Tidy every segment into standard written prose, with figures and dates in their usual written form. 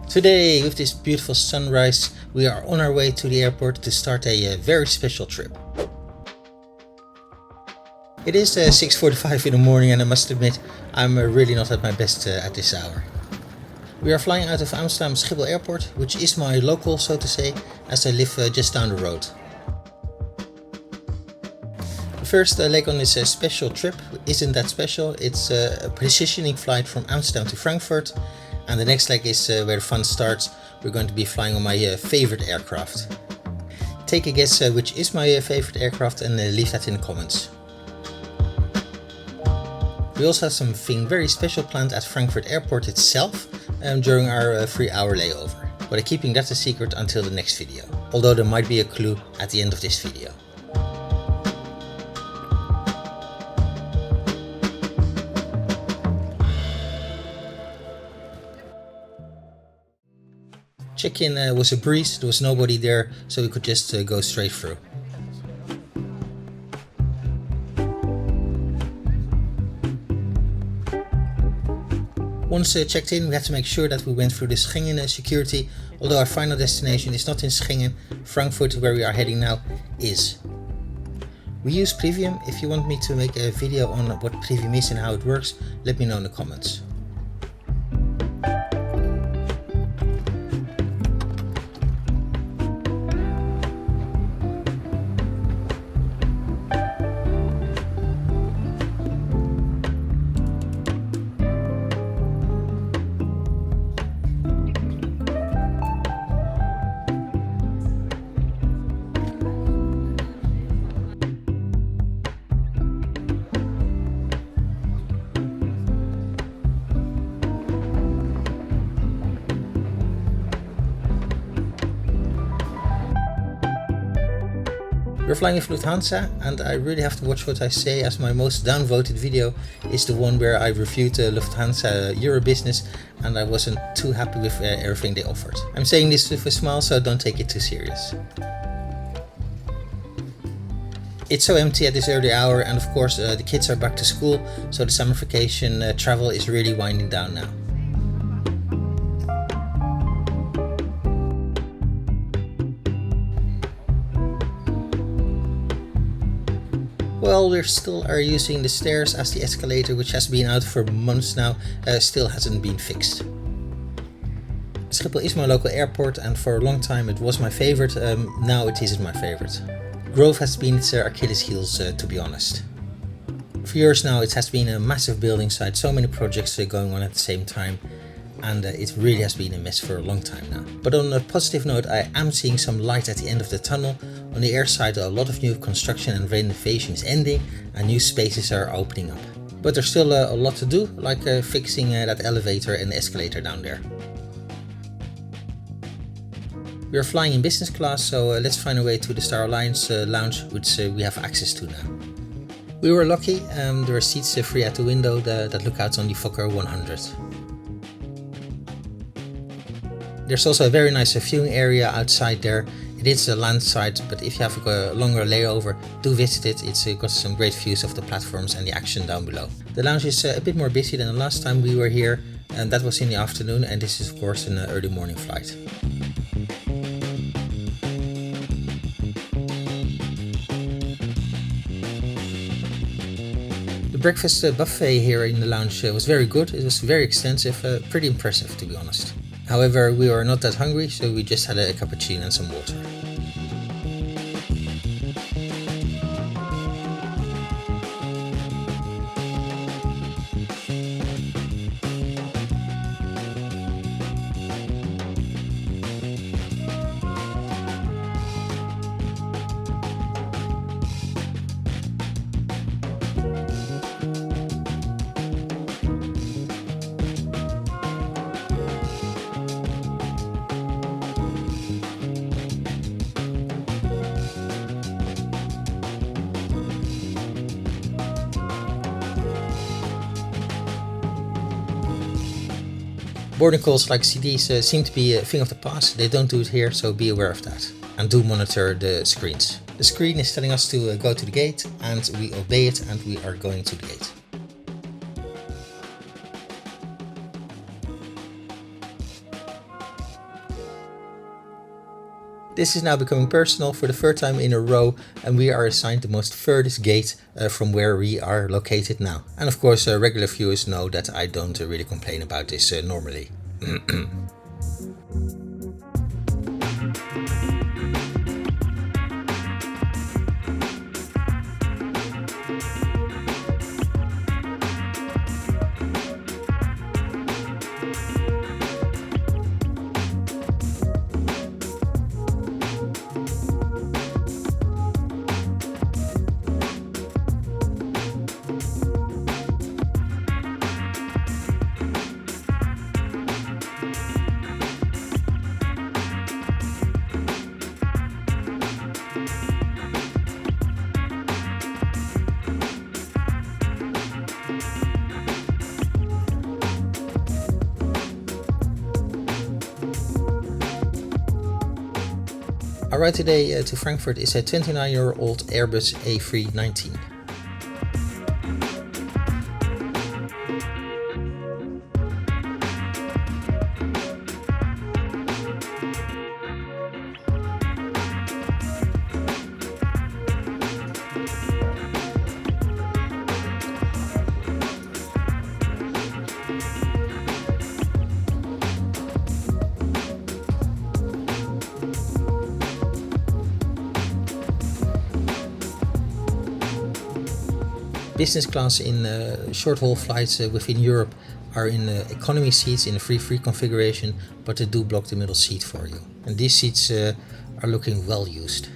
Today, with this beautiful sunrise, we are on our way to the airport to start a very special trip. It is 6:45 in the morning and I must admit I'm really not at my best at this hour. We are flying out of Amsterdam Schiphol Airport, which is my local, so to say, as I live just down the road. The first leg on this special trip isn't that special. It's a positioning flight from Amsterdam to Frankfurt, and the next leg is where the fun starts. We're going to be flying on my favorite aircraft. Take a guess which is my favorite aircraft and leave that in the comments. We also have something very special planned at Frankfurt Airport itself during our 3-hour layover. But I'm keeping that a secret until the next video, although there might be a clue at the end of this video. Check-in was a breeze, there was nobody there, so we could just go straight through. Once checked in, we had to make sure that we went through the Schengen security, although our final destination is not in Schengen. Frankfurt, where we are heading now, is. We use Premium. If you want me to make a video on what Premium is and how it works, let me know in the comments. We're flying with Lufthansa, and I really have to watch what I say, as my most downvoted video is the one where I reviewed Lufthansa Euro Business and I wasn't too happy with everything they offered. I'm saying this with a smile, so don't take it too serious. It's so empty at this early hour, and of course the kids are back to school, so the summer vacation travel is really winding down now. Well, we still are using the stairs, as the escalator, which has been out for months now, still hasn't been fixed. Schiphol is my local airport, and for a long time it was my favorite. Now it isn't my favorite. Growth has been its Achilles heels, to be honest. For years now it has been a massive building site, so many projects going on at the same time, and it really has been a mess for a long time now. But on a positive note, I am seeing some light at the end of the tunnel. On the air side, a lot of new construction and renovation is ending and new spaces are opening up. But there's still a lot to do, like fixing that elevator and the escalator down there. We are flying in business class, so let's find a way to the Star Alliance lounge, which we have access to now. We were lucky, there are seats free at the window that look out on the Fokker 100. There's also a very nice viewing area outside there. It is a land site, but if you have a longer layover, do visit it. It's got some great views of the platforms and the action down below. The lounge is a bit more busy than the last time we were here, and that was in the afternoon, and this is of course an early morning flight. The breakfast buffet here in the lounge was very good. It was very extensive, pretty impressive to be honest. However, we were not that hungry, so we just had a cappuccino and some water. Boarding calls like CDs seem to be a thing of the past. They don't do it here, so be aware of that. And do monitor the screens. The screen is telling us to go to the gate, and we obey it, and we are going to the gate. This is now becoming personal for the third time in a row, and we are assigned the most furthest gate from where we are located now. And of course, regular viewers know that I don't really complain about this normally. Our ride today to Frankfurt is a 29-year-old Airbus A319. Business class in short-haul flights within Europe are in economy seats in a free configuration, but they do block the middle seat for you. And these seats are looking well used.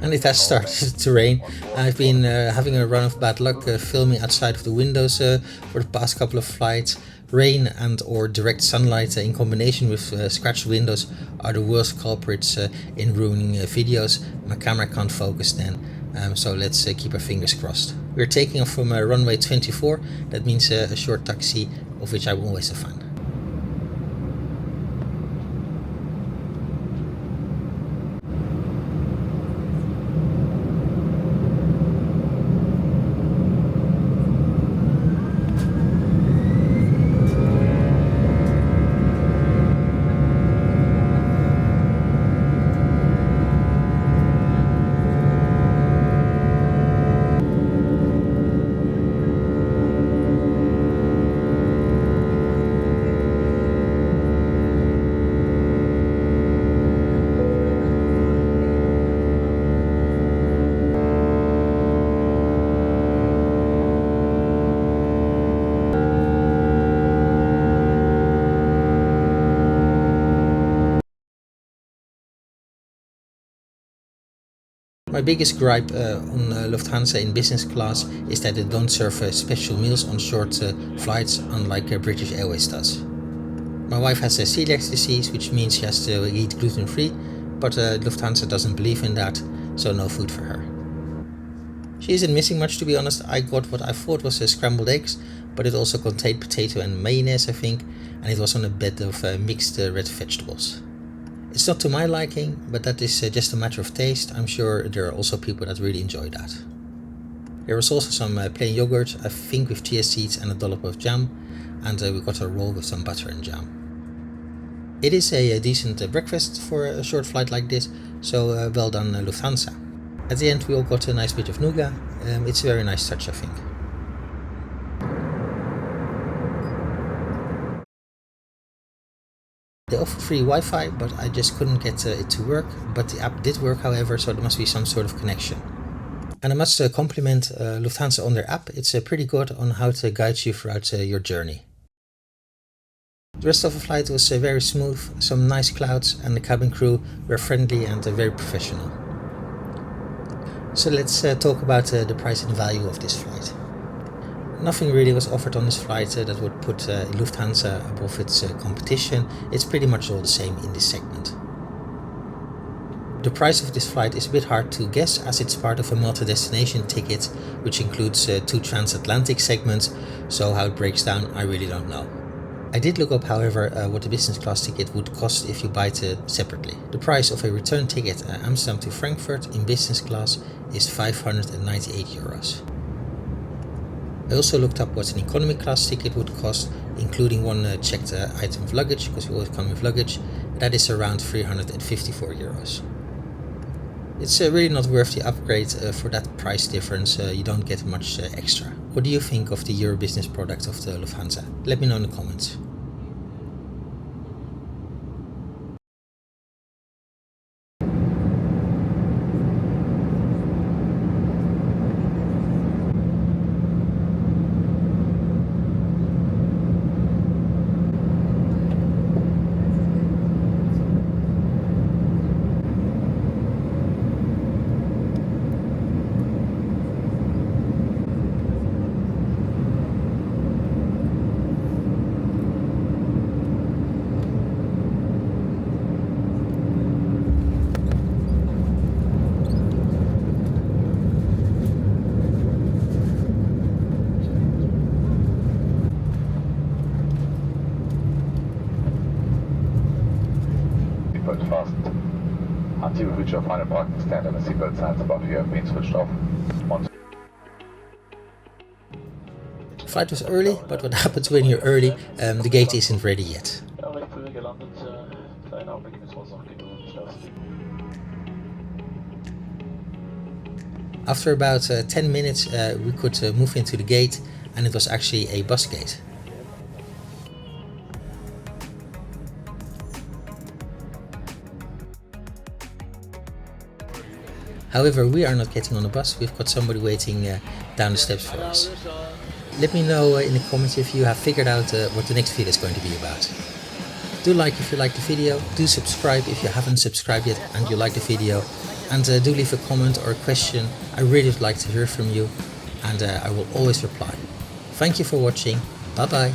And it has started to rain. I've been having a run of bad luck filming outside of the windows for the past couple of flights. Rain and or direct sunlight in combination with scratched windows are the worst culprits in ruining videos. My camera can't focus then, so let's keep our fingers crossed. We're taking off from runway 24, that means a short taxi, of which I'm always a fan. My biggest gripe on Lufthansa in business class is that they don't serve special meals on short flights, unlike British Airways does. My wife has celiac disease, which means she has to eat gluten-free, but Lufthansa doesn't believe in that, so no food for her. She isn't missing much, to be honest. I got what I thought was scrambled eggs, but it also contained potato and mayonnaise, I think, and it was on a bed of mixed red vegetables. It's not to my liking, but that is just a matter of taste. I'm sure there are also people that really enjoy that. There was also some plain yogurt, I think with chia seeds and a dollop of jam, and we got a roll with some butter and jam. It is a decent breakfast for a short flight like this, so well done Lufthansa. At the end we all got a nice bit of nougat. It's a very nice touch, I think. They offer free Wi-Fi, but I just couldn't get it to work. But the app did work, however, so there must be some sort of connection. And I must compliment Lufthansa on their app. It's pretty good on how to guide you throughout your journey. The rest of the flight was very smooth, some nice clouds, and the cabin crew were friendly and very professional. So let's talk about the price and value of this flight. Nothing really was offered on this flight that would put Lufthansa above its competition. It's pretty much all the same in this segment. The price of this flight is a bit hard to guess, as it's part of a multi-destination ticket, which includes 2 transatlantic segments, so how it breaks down I really don't know. I did look up, however, what the business class ticket would cost if you buy it separately. The price of a return ticket Amsterdam to Frankfurt in business class is 598 euros. I also looked up what an economy class ticket would cost, including one checked item of luggage, because we always come with luggage. That is around 354 euros. It's really not worth the upgrade for that price difference. You don't get much extra. What do you think of the Euro Business product of the Lufthansa? Let me know in the comments. Seatbelt fastened. Until we reach your final parking stand and the seatbelt signs above you have been switched off. The flight was early, but what happens when you're early? The gate isn't ready yet. After about 10 minutes we could move into the gate, and it was actually a bus gate. However, we are not getting on the bus, we've got somebody waiting down the steps for us. Let me know in the comments if you have figured out what the next video is going to be about. Do like if you like the video, do subscribe if you haven't subscribed yet and you like the video, and do leave a comment or a question. I really would like to hear from you, and I will always reply. Thank you for watching, bye bye.